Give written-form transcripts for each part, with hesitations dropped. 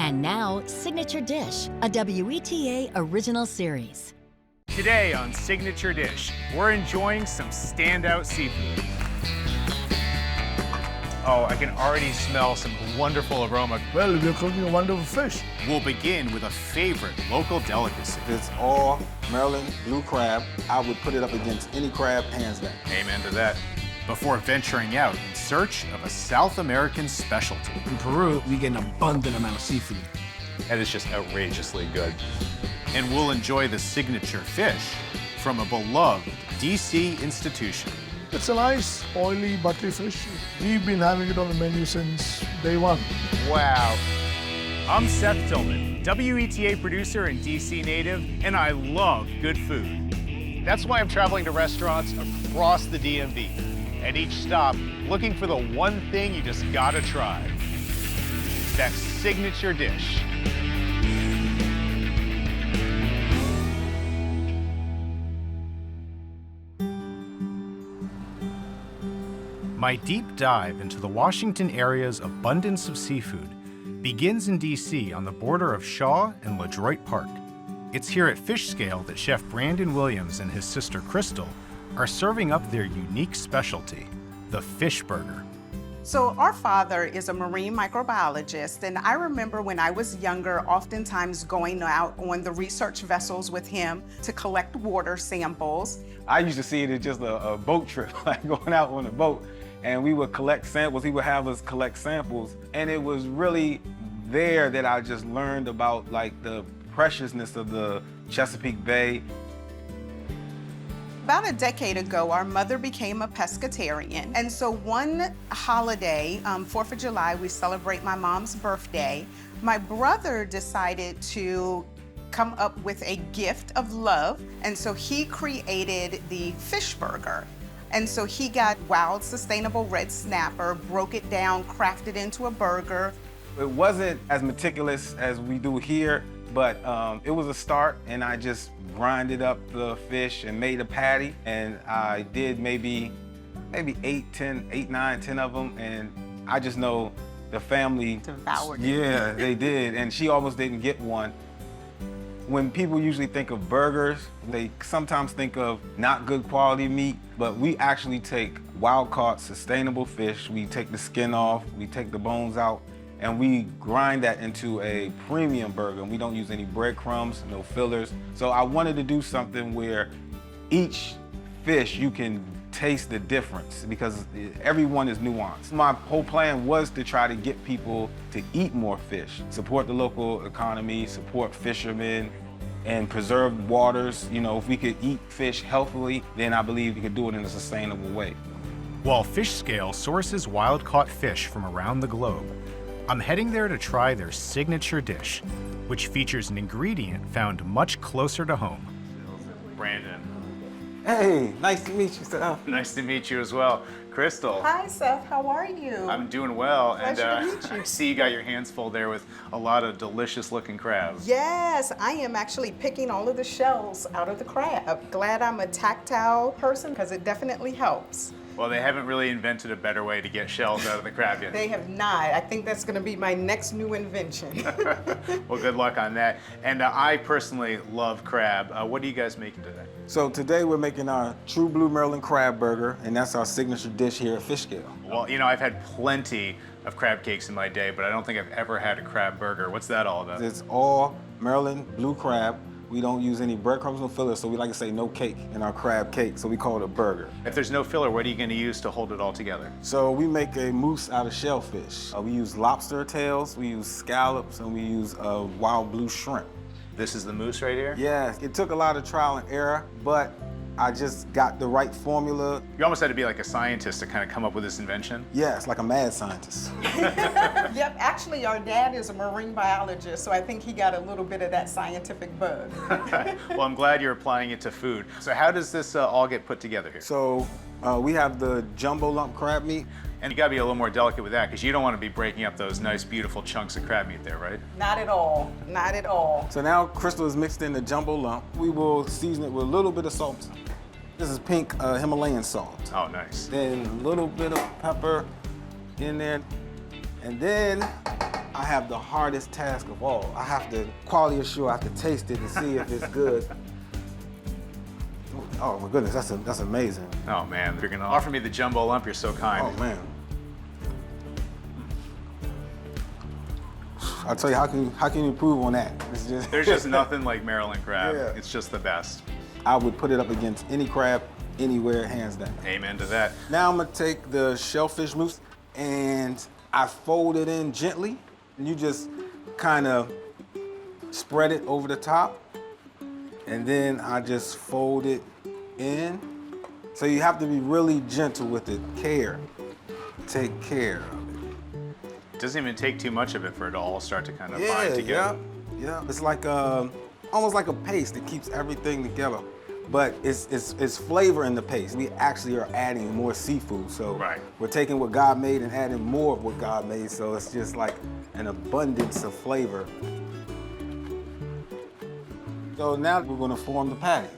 And now, Signature Dish, a WETA original series. Today on Signature Dish, we're enjoying some standout seafood. Oh, I can already smell some wonderful aroma. Well, we're cooking a wonderful fish. We'll begin with a favorite local delicacy. It's all Maryland blue crab. I would put it up against any crab, hands down. Amen to that. Before venturing out in search of a South American specialty. In Peru, we get an abundant amount of seafood. That is just outrageously good. And we'll enjoy the signature fish from a beloved DC institution. It's a nice, oily, buttery fish. We've been having it on the menu since day one. Wow. I'm Seth Tillman, WETA producer and DC native, and I love good food. That's why I'm traveling to restaurants across the DMV. At each stop, looking for the one thing you just gotta try. That signature dish. My deep dive into the Washington area's abundance of seafood begins in DC on the border of Shaw and LeDroit Park. It's here at Fish Scale that Chef Brandon Williams and his sister Crystal are serving up their unique specialty, the fish burger. So our father is a marine microbiologist, and I remember when I was younger, oftentimes going out on the research vessels with him to collect water samples. I used to see it as just a boat trip, like going out on a boat, and we would collect samples. He would have us collect samples, and it was really there that I just learned about like the preciousness of the Chesapeake Bay. About a decade ago, our mother became a pescatarian. And so one holiday, 4th of July, we celebrate my mom's birthday. My brother decided to come up with a gift of love. And so he created the fish burger. And so he got wild, sustainable red snapper, broke it down, crafted into a burger. It wasn't as meticulous as we do here, but it was a start, and I just grinded up the fish and made a patty, and I did maybe 8, 9, 10 of them, and I just know the family devoured it. Yeah, they did, and she almost didn't get one. When people usually think of burgers, they sometimes think of not good quality meat, but we actually take wild-caught, sustainable fish. We take the skin off, we take the bones out, and we grind that into a premium burger. And we don't use any breadcrumbs, no fillers. So I wanted to do something where each fish, you can taste the difference because everyone is nuanced. My whole plan was to try to get people to eat more fish, support the local economy, support fishermen, and preserve waters. You know, if we could eat fish healthily, then I believe we could do it in a sustainable way. While Fish Scale sources wild-caught fish from around the globe, I'm heading there to try their signature dish, which features an ingredient found much closer to home. Brandon. Hey, nice to meet you, Seth. Nice to meet you as well. Crystal. Hi, Seth, how are you? I'm doing well. Pleasure to meet you. I see you got your hands full there with a lot of delicious looking crabs. Yes, I am actually picking all of the shells out of the crab. Glad I'm a tactile person because it definitely helps. Well, they haven't really invented a better way to get shells out of the crab yet. They have not. I think that's going to be my next new invention. Well, good luck on that. And I personally love crab. What are you guys making today? So today we're making our True Blue Maryland crab burger, and that's our signature dish here at Fish Scale. Well, you know, I've had plenty of crab cakes in my day, but I don't think I've ever had a crab burger. What's that all about? It's all Maryland blue crab. We don't use any breadcrumbs, no fillers, so we like to say no cake in our crab cake, so we call it a burger. If there's no filler, what are you going to use to hold it all together? So we make a mousse out of shellfish. We use lobster tails, we use scallops, and we use wild blue shrimp. This is the mousse right here? Yeah, it took a lot of trial and error, but I just got the right formula. You almost had to be like a scientist to kind of come up with this invention. Yeah, it's like a mad scientist. Yep, actually our dad is a marine biologist, so I think he got a little bit of that scientific bug. Well, I'm glad you're applying it to food. So how does this all get put together here? So we have the jumbo lump crab meat. And you gotta be a little more delicate with that because you don't want to be breaking up those nice, beautiful chunks of crab meat there, right? Not at all, not at all. So now Crystal is mixed in the jumbo lump. We will season it with a little bit of salt. This is pink Himalayan salt. Oh, nice. Then a little bit of pepper in there. And then I have the hardest task of all. I have to quality assure, I have to taste it to see if it's good. Oh my goodness, that's amazing. Oh man, if you're gonna offer me the jumbo lump, you're so kind. Oh man. I'll tell you, how can you improve on that? It's just There's just nothing like Maryland crab. Yeah. It's just the best. I would put it up against any crab, anywhere, hands down. Amen to that. Now I'm gonna take the shellfish mousse and I fold it in gently. And you just kind of spread it over the top. And then I just fold it in. So you have to be really gentle with it. Care. Take care of it. It doesn't even take too much of it for it to all start to kind of bind Yeah, together. yeah. It's like almost like a paste that keeps everything together. But it's flavor in the paste. We actually are adding more seafood. So Right. we're taking what God made and adding more of what God made. So it's just like an abundance of flavor. So now we're gonna form the patty.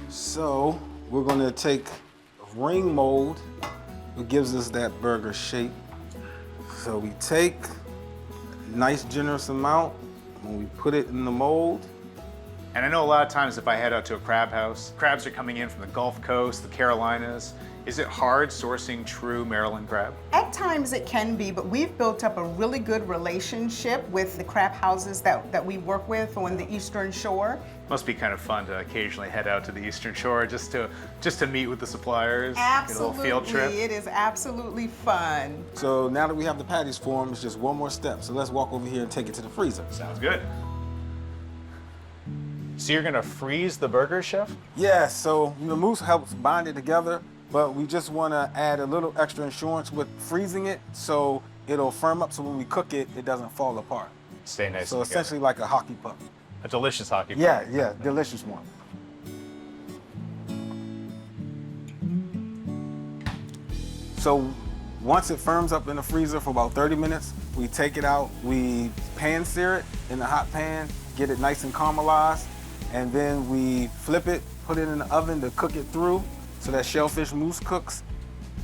So we're gonna take ring mold. It gives us that burger shape. So we take a nice generous amount and we put it in the mold. And I know a lot of times if I head out to a crab house, crabs are coming in from the Gulf Coast, the Carolinas. Is it hard sourcing true Maryland crab? At times it can be, but we've built up a really good relationship with the crab houses that we work with on the Eastern Shore. Must be kind of fun to occasionally head out to the Eastern Shore just to meet with the suppliers, Absolutely, get a little field trip. it is absolutely fun. So now that we have the patties formed, it's just one more step. So let's walk over here and take it to the freezer. Sounds good. So you're gonna freeze the burger, chef? Yeah, so the mousse helps bind it together, but we just wanna add a little extra insurance with freezing it so it'll firm up so when we cook it, it doesn't fall apart. Stay nice. So and together. essentially like a hockey puck. A delicious hockey. Yeah, delicious one. So once it firms up in the freezer for about 30 minutes, we take it out, we pan sear it in the hot pan, get it nice and caramelized, and then we flip it, put it in the oven to cook it through so that shellfish mousse cooks.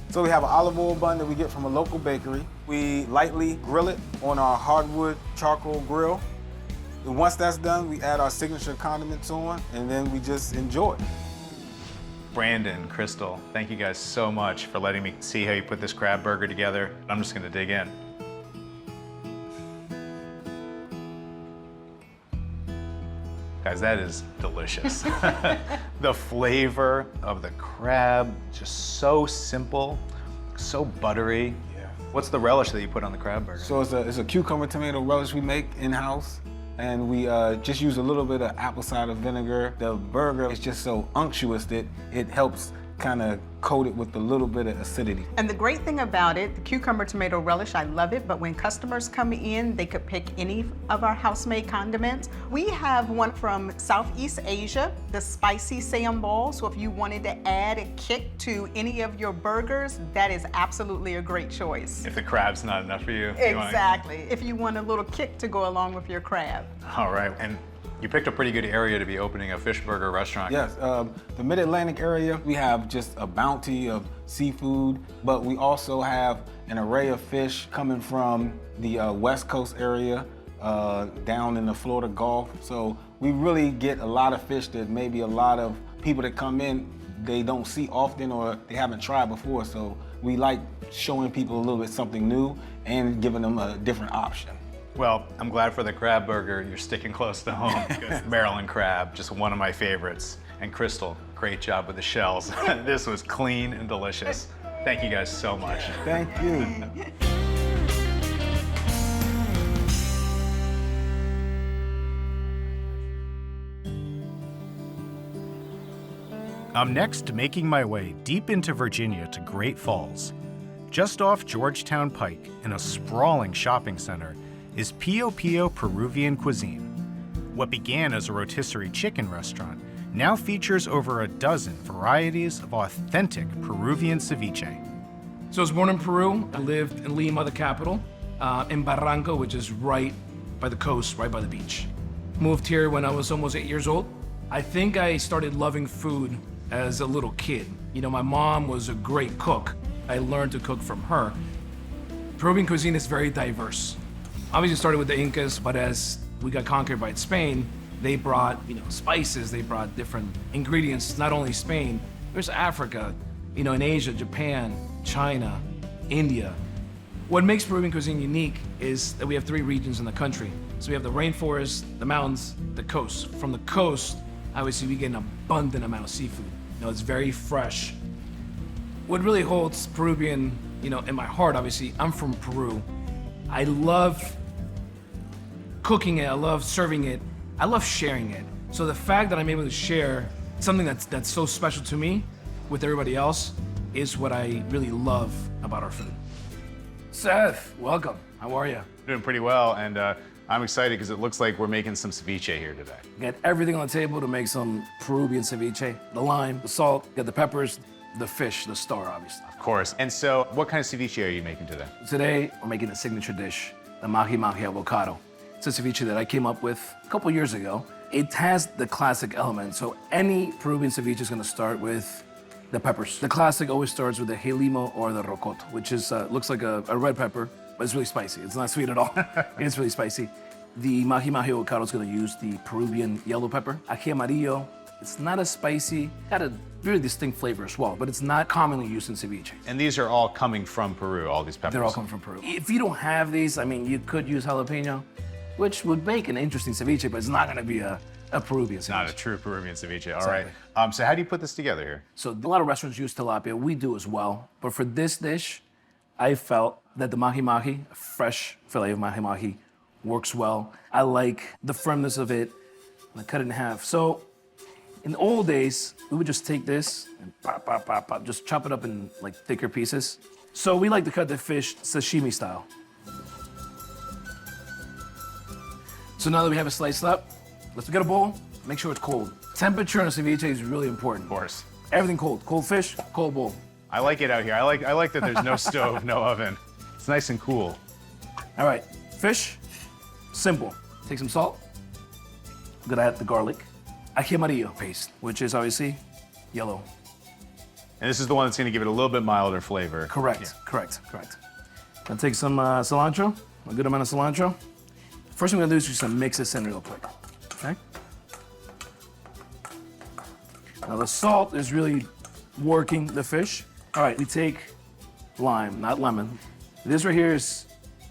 So we have an olive oil bun that we get from a local bakery. We lightly grill it on our hardwood charcoal grill. And once that's done, we add our signature condiments on, and then we just enjoy it. Brandon, Crystal, thank you guys so much for letting me see how you put this crab burger together. I'm just gonna dig in. Guys, that is delicious. The flavor of the crab, just so simple, so buttery. Yeah. What's the relish that you put on the crab burger? So it's a cucumber tomato relish we make in-house, and we just use a little bit of apple cider vinegar. The burger is just so unctuous that it helps kind of coat it with a little bit of acidity. And the great thing about it, the cucumber tomato relish, I love it, but when customers come in, they could pick any of our house-made condiments. We have one from Southeast Asia, the spicy sambal. So if you wanted to add a kick to any of your burgers, that is absolutely a great choice. If the crab's not enough for you. you wanna- Exactly. If you want a little kick to go along with your crab. All right, and you picked a pretty good area to be opening a fish burger restaurant. Yes, the Mid-Atlantic area, we have just a bounty of seafood, but we also have an array of fish coming from the West Coast area, down in the Florida Gulf. So we really get a lot of fish that maybe a lot of people that come in, they don't see often or they haven't tried before. So we like showing people a little bit something new and giving them a different option. Well, I'm glad for the crab burger you're sticking close to home. Maryland crab, just one of my favorites. And Crystal, great job with the shells. This was clean and delicious. Thank you guys so much. Thank you. I'm next making my way deep into Virginia to Great Falls. Just off Georgetown Pike, in a sprawling shopping center, is Pio Pio Peruvian Cuisine. What began as a rotisserie chicken restaurant now features over a dozen varieties of authentic Peruvian ceviche. So I was born in Peru. I lived in Lima, the capital, in Barranco, which is right by the coast, right by the beach. Moved here when I was almost 8 years old. I think I started loving food as a little kid. You know, my mom was a great cook. I learned to cook from her. Peruvian cuisine is very diverse. Obviously, it started with the Incas, but as we got conquered by Spain, they brought, spices, they brought different ingredients, not only Spain, there's Africa, in Asia, Japan, China, India. What makes Peruvian cuisine unique is that we have 3 regions in the country. So we have the rainforest, the mountains, the coast. From the coast, obviously we get an abundant amount of seafood. It's very fresh. What really holds Peruvian, in my heart, obviously, I'm from Peru. I love cooking it, I love serving it, I love sharing it. So the fact that I'm able to share something that's so special to me with everybody else is what I really love about our food. Seth, welcome. How are you? Doing pretty well, and I'm excited because it looks like we're making some ceviche here today. Got everything on the table to make some Peruvian ceviche. The lime, the salt, got the peppers, the fish, the star, obviously. Of course. And so, what kind of ceviche are you making today? Today, we're making a signature dish, the mahi mahi avocado. It's a ceviche that I came up with a couple years ago. It has the classic element, so any Peruvian ceviche is gonna start with the peppers. The classic always starts with the helimo or the rocoto, which is looks like a red pepper, but it's really spicy. It's not sweet at all. It's really spicy. The mahi mahi avocado is gonna use the Peruvian yellow pepper. Ají amarillo, it's not as spicy, got a very distinct flavor as well, but it's not commonly used in ceviche. And these are all coming from Peru, all these peppers? They're all coming from Peru. If you don't have these, you could use jalapeno, which would make an interesting ceviche, but it's not gonna be a Peruvian ceviche. Not a true Peruvian ceviche, all Exactly. right. So how do you put this together here? So a lot of restaurants use tilapia, we do as well. But for this dish, I felt that the mahi mahi, a fresh fillet of mahi mahi, works well. I like the firmness of it. I cut it in half. So in the old days, we would just take this and pop, pop, pop, pop, just chop it up in like thicker pieces. So we like to cut the fish sashimi style. So now that we have it sliced up, let's get a bowl, make sure it's cold. Temperature on a ceviche is really important. Of course. Everything cold. Cold fish, cold bowl. I like it out here. I like that there's no stove, no oven. It's nice and cool. All right, fish, simple. Take some salt. I'm gonna add the garlic. Ají amarillo paste, which is obviously yellow. And this is the one that's gonna give it a little bit milder flavor. Correct, correct. I'll take some cilantro, a good amount of cilantro. First thing I'm gonna do is just gonna mix this in real quick, okay? Now the salt is really working the fish. All right, we take lime, not lemon. This right here is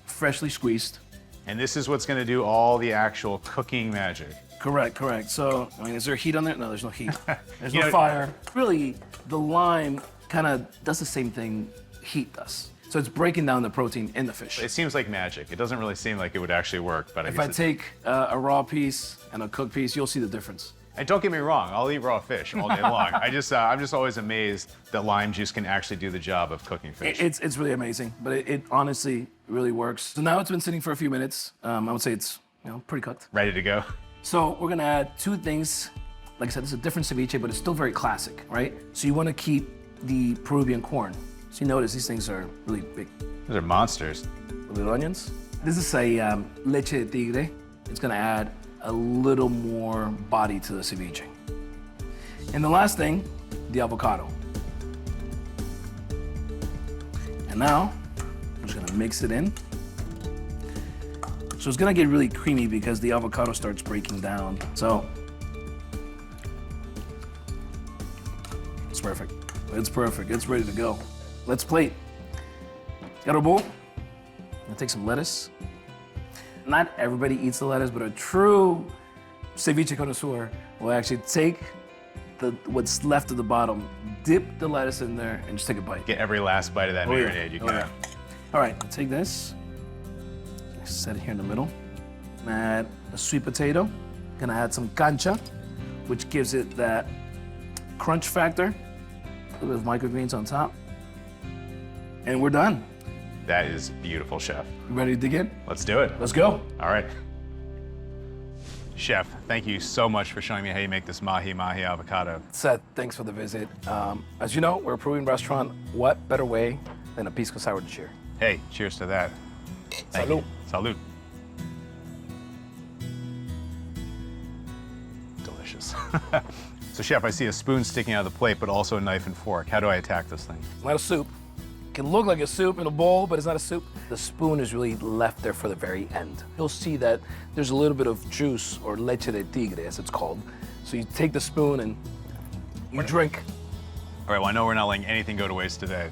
freshly squeezed. And this is what's gonna do all the actual cooking magic. Correct. So, is there heat on there? No, there's no heat. There's You no know- fire. Really, the lime kind of does the same thing heat does. So it's breaking down the protein in the fish. It seems like magic. It doesn't really seem like it would actually work, but If I guess take a raw piece and a cooked piece, you'll see the difference. And don't get me wrong, I'll eat raw fish all day long. I'm just always amazed that lime juice can actually do the job of cooking fish. It's really amazing, but it honestly really works. So now it's been sitting for a few minutes. I would say it's pretty cooked. Ready to go? So we're gonna add 2 things. Like I said, it's a different ceviche, but it's still very classic, right? So you wanna keep the Peruvian corn. So you notice these things are really big. Those are monsters. Little onions. This is a leche de tigre. It's gonna add a little more body to the ceviche. And the last thing, the avocado. And now, I'm just gonna mix it in. So it's gonna get really creamy because the avocado starts breaking down. So, it's perfect. It's perfect, it's ready to go. Let's plate. Got our bowl? I'm gonna take some lettuce. Not everybody eats the lettuce, but a true ceviche connoisseur will actually take what's left at the bottom, dip the lettuce in there, and just take a bite. Get every last bite of that marinade you can. yeah. All right, take this, set it here in the middle. Add a sweet potato. Gonna add some cancha, which gives it that crunch factor. A little bit of microgreens on top. And we're done. That is beautiful, Chef. You ready to dig in? Let's do it. Let's go. All right. Chef, thank you so much for showing me how you make this mahi mahi avocado. Seth, thanks for the visit. As you know, we're a Peruvian restaurant. What better way than a pisco sour to cheer? Hey, cheers to that. Thank Salud. you. Salud. Delicious. So Chef, I see a spoon sticking out of the plate, but also a knife and fork. How do I attack this thing? It's not a soup. can look like a soup in a bowl, but it's not a soup. The spoon is really left there for the very end. You'll see that there's a little bit of juice, or leche de tigre, as it's called. So you take the spoon and you drink. All right, well, I know we're not letting anything go to waste today.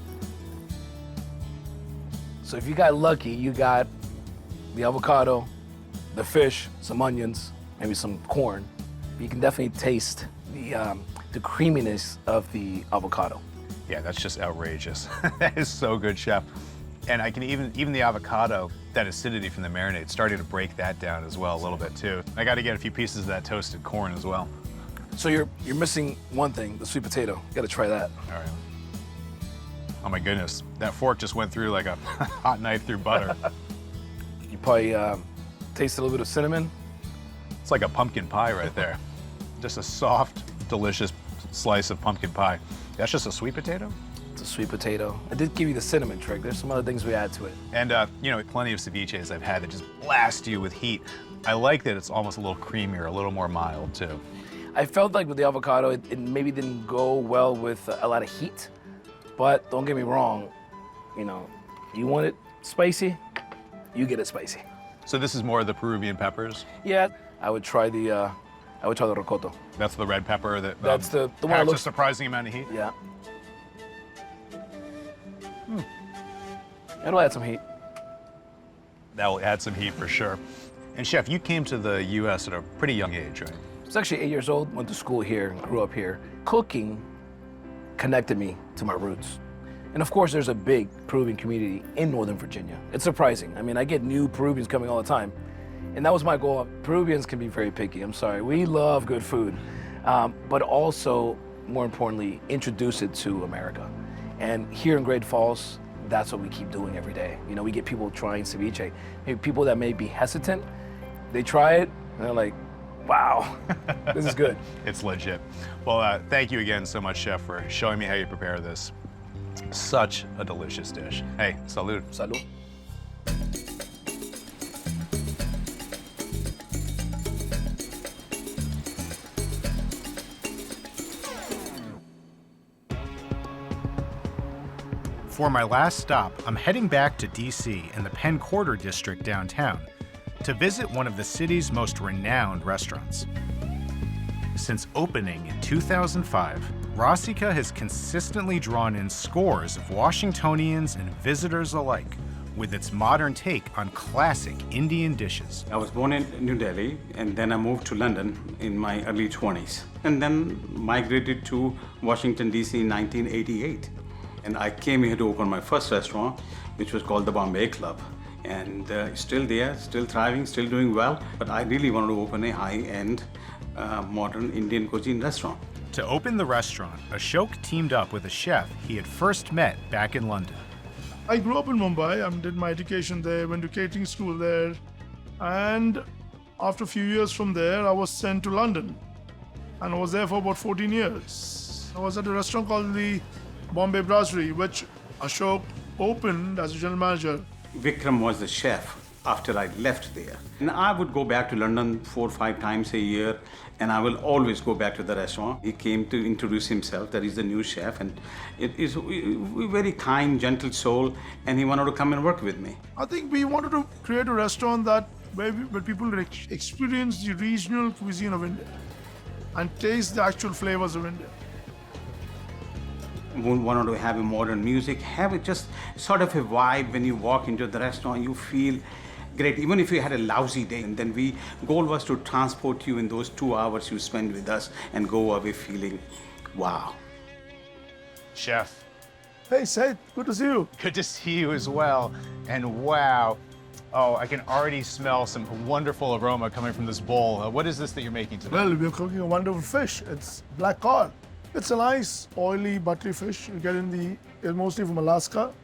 So if you got lucky, you got the avocado, the fish, some onions, maybe some corn. You can definitely taste the creaminess of the avocado. Yeah, that's just outrageous. That is so good, Chef. And I can even the avocado, that acidity from the marinade, starting to break that down as well a little bit too. I got to get a few pieces of that toasted corn as well. So you're missing one thing, the sweet potato. You got to try that. All right. Oh my goodness, that fork just went through like a hot knife through butter. You probably taste a little bit of cinnamon. It's like a pumpkin pie right there. Just a soft, delicious slice of pumpkin pie. That's just a sweet potato? It's a sweet potato. I did give you the cinnamon trick. There's some other things we add to it. And, you know, plenty of ceviches I've had that just blast you with heat. I like that it's almost a little creamier, a little more mild, too. I felt like with the avocado, it maybe didn't go well with a lot of heat. But don't get me wrong, you know, you want it spicy, you get it spicy. So this is more of the Peruvian peppers? Yeah, I would try the rocoto. That's the red pepper that That's the one that packs a looks. surprising amount of heat? Yeah. It'll add some heat. That will add some heat for sure. And Chef, you came to the U.S. at a pretty young age, right? I was actually 8 years old, went to school here, grew up here. Cooking connected me to my roots. And of course, there's a big Peruvian community in Northern Virginia. It's surprising. I mean, I get new Peruvians coming all the time. And that was my goal. Peruvians can be very picky, I'm sorry. We love good food, but also, more importantly, introduce it to America. And here in Great Falls, that's what we keep doing every day. You know, we get people trying ceviche. Maybe people that may be hesitant, they try it, and they're like, wow, this is good. It's legit. Well, thank you again so much, Chef, for showing me how you prepare this. Such a delicious dish. Hey, salud. Salud. For my last stop, I'm heading back to DC in the Penn Quarter District downtown to visit one of the city's most renowned restaurants. Since opening in 2005, Rasika has consistently drawn in scores of Washingtonians and visitors alike with its modern take on classic Indian dishes. I was born in New Delhi and then I moved to London in my early 20s and then migrated to Washington, D.C. in 1988. And I came here to open my first restaurant, which was called the Bombay Club. And still there, still thriving, still doing well. But I really wanted to open a high-end, modern Indian cuisine restaurant. To open the restaurant, Ashok teamed up with a chef he had first met back in London. I grew up in Mumbai. I did my education there, went to catering school there. And after a few years from there, I was sent to London. And I was there for about 14 years. I was at a restaurant called the Bombay Brasserie, which Ashok opened as a general manager. Vikram was the chef after I left there. And I would go back to London 4 or 5 times a year, and I will always go back to the restaurant. He came to introduce himself, that he's the new chef, and it is a very kind, gentle soul, and he wanted to come and work with me. I think we wanted to create a restaurant where people would experience the regional cuisine of India and taste the actual flavors of India. We wanted to have a modern music, have it just sort of a vibe. When you walk into the restaurant, you feel great, even if you had a lousy day. And then goal was to transport you in those 2 hours you spend with us and go away feeling, wow. Chef, Hey, Seth, good to see you. good to see you as well. And wow, oh, I can already smell some wonderful aroma coming from this bowl. What is this that you're making today? Well, we're cooking a wonderful fish. It's black cod. It's a nice, oily, buttery fish. You get it's mostly from Alaska.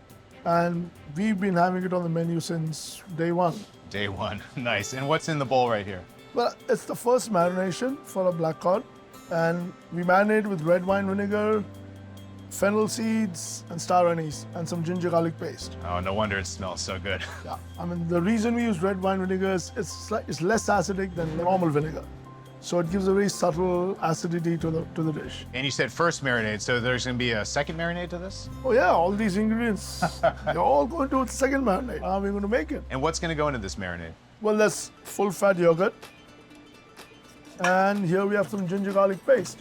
And we've been having it on the menu since day one. Day one, nice. And what's in the bowl right here? Well, it's the first marination for a black cod. And we marinate with red wine vinegar, fennel seeds, and star anise, and some ginger garlic paste. Oh, no wonder it smells so good. Yeah, I mean, the reason we use red wine vinegar is it's less acidic than normal vinegar. So it gives a very subtle acidity to the dish. And you said first marinade, so there's going to be a second marinade to this? Oh yeah, all these ingredients, they're all going to the second marinade. How are we going to make it? And what's going to go into this marinade? Well, that's full-fat yogurt. And here we have some ginger garlic paste.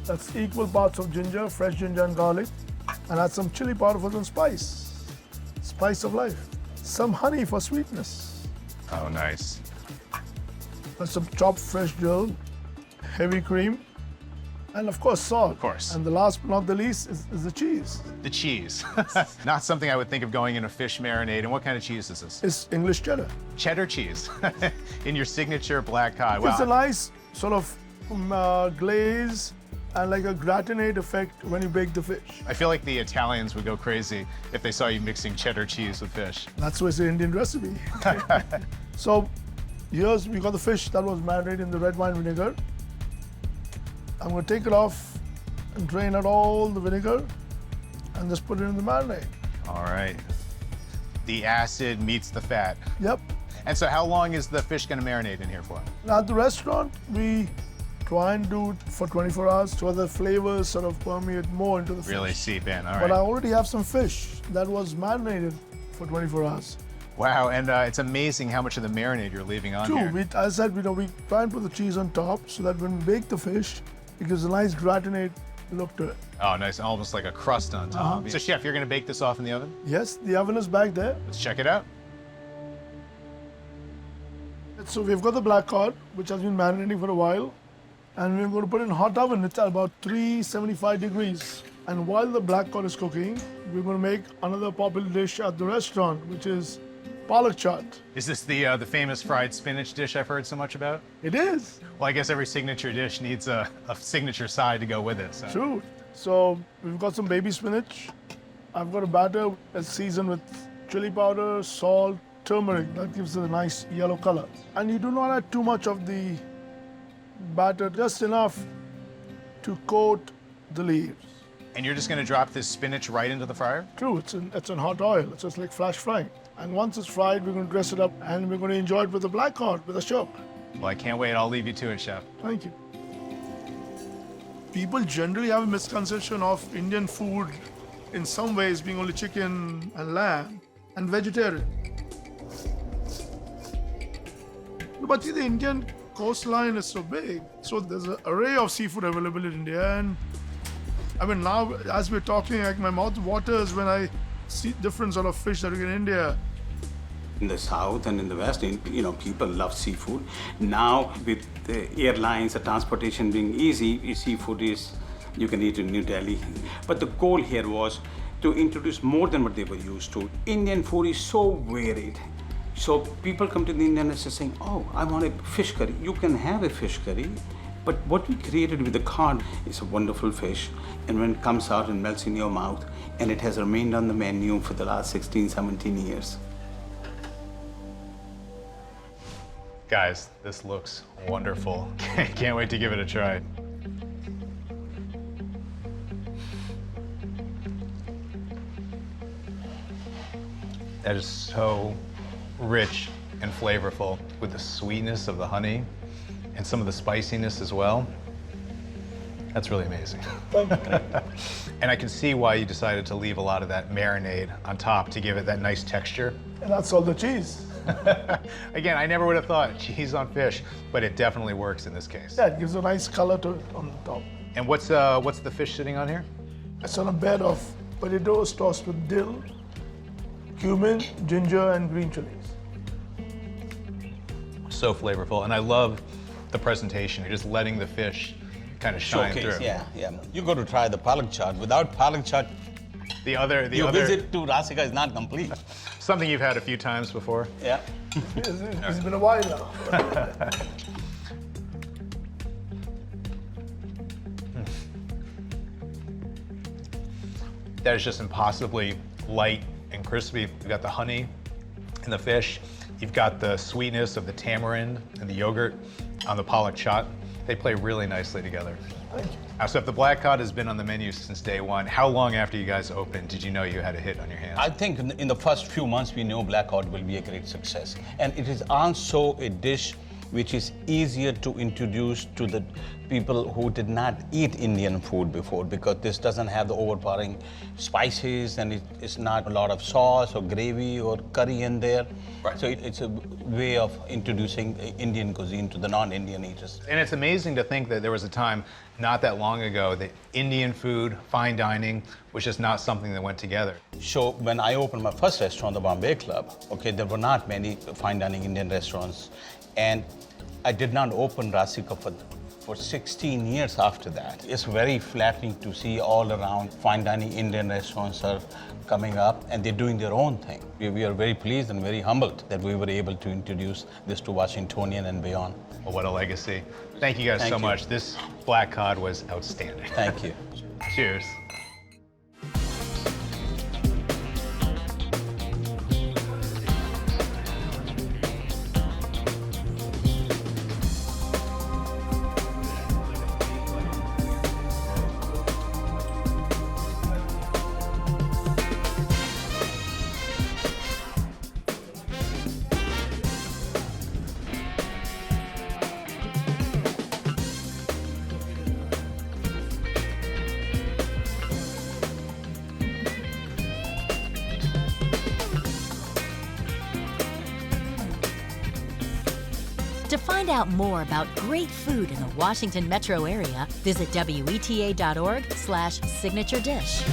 That's equal parts of ginger, fresh ginger and garlic. And add some chili powder for some spice. Spice of life. Some honey for sweetness. Oh, nice. And some chopped fresh dill, heavy cream, and of course salt. Of course. And the last but not the least is the cheese. The cheese. Not something I would think of going in a fish marinade. And what kind of cheese is this? It's English cheddar. Cheddar cheese in your signature black cod. It's a nice sort of glaze and like a gratinate effect when you bake the fish. I feel like the Italians would go crazy if they saw you mixing cheddar cheese with fish. That's why it's an Indian recipe. So here's, we got the fish that was marinated in the red wine vinegar. I'm going to take it off and drain out all the vinegar and just put it in the marinade. All right. The acid meets the fat. Yep. And so how long is the fish going to marinate in here for? Now at the restaurant, we try and do it for 24 hours so the flavors sort of permeate more into the fish. Really seep in, all right. But I already have some fish that was marinated for 24 hours. Wow, and it's amazing how much of the marinade you're leaving on here. As I said, we try and put the cheese on top so that when we bake the fish, it gives a nice gratinate look to it. Oh, nice, almost like a crust on top. So chef, you're gonna bake this off in the oven? Yes, the oven is back there. Let's check it out. So we've got the black cod, which has been marinating for a while, and we're going to put it in a hot oven. It's at about 375 degrees. And while the black cod is cooking, we're going to make another popular dish at the restaurant, which is palak chaat. Is this the famous fried spinach dish I've heard so much about? It is. Well, I guess every signature dish needs a signature side to go with it. So. True. So we've got some baby spinach. I've got a batter that's seasoned with chili powder, salt, turmeric. That gives it a nice yellow color. And you do not add too much of the batter, just enough to coat the leaves. And you're just going to drop this spinach right into the fryer? True, it's in hot oil. It's just like flash frying. And once it's fried, we're going to dress it up and we're going to enjoy it with the black cod, with a show. Well, I can't wait. I'll leave you to it, chef. Thank you. People generally have a misconception of Indian food in some ways being only chicken and lamb and vegetarian. But see, the Indian coastline is so big, so there's an array of seafood available in India. And I mean, now as we're talking, like my mouth waters when I see different sort of fish that we get in India. In the south and in the west, people love seafood. Now with the airlines, the transportation being easy, seafood you can eat in New Delhi. But the goal here was to introduce more than what they were used to. Indian food is so varied. So people come to the Indian restaurant saying, oh, I want a fish curry. You can have a fish curry, but what we created with the cod is a wonderful fish. And when it comes out and melts in your mouth, and it has remained on the menu for the last 16, 17 years. Guys, this looks wonderful. Can't wait to give it a try. That is so rich and flavorful with the sweetness of the honey and some of the spiciness as well. That's really amazing. And I can see why you decided to leave a lot of that marinade on top to give it that nice texture. And that's all the cheese. Again, I never would have thought cheese on fish, but it definitely works in this case. Yeah, it gives a nice color to it on the top. And what's the fish sitting on here? It's on a bed of potatoes tossed with dill, cumin, ginger, and green chilies. So flavorful, and I love the presentation. You're just letting the fish kind of shine Showcase, through. yeah. You got to try the palak chaat. Without palak chaat, your visit to Rasika is not complete. Something you've had a few times before. Yeah. It's been a while now. That is just impossibly light and crispy. You've got the honey and the fish. You've got the sweetness of the tamarind and the yogurt on the palak chaat. They play really nicely together. Thank you. Now, so if the black cod has been on the menu since day one, how long after you guys opened did you know you had a hit on your hands? I think in the first few months, we knew black cod will be a great success. And it is also a dish which is easier to introduce to the people who did not eat Indian food before, because this doesn't have the overpowering spices and it's not a lot of sauce or gravy or curry in there. Right. So it's a way of introducing Indian cuisine to the non-Indian eaters. And it's amazing to think that there was a time not that long ago that Indian food, fine dining, was just not something that went together. So when I opened my first restaurant, the Bombay Club, okay, there were not many fine dining Indian restaurants. And I did not open Rasika for 16 years after that. It's very flattering to see all around fine dining Indian restaurants are coming up and they're doing their own thing. We are very pleased and very humbled that we were able to introduce this to Washingtonian and beyond. Well, what a legacy. Thank you guys so much. This black cod was outstanding. Thank you. Cheers. To find out more about great food in the Washington metro area, visit weta.org/signature dish.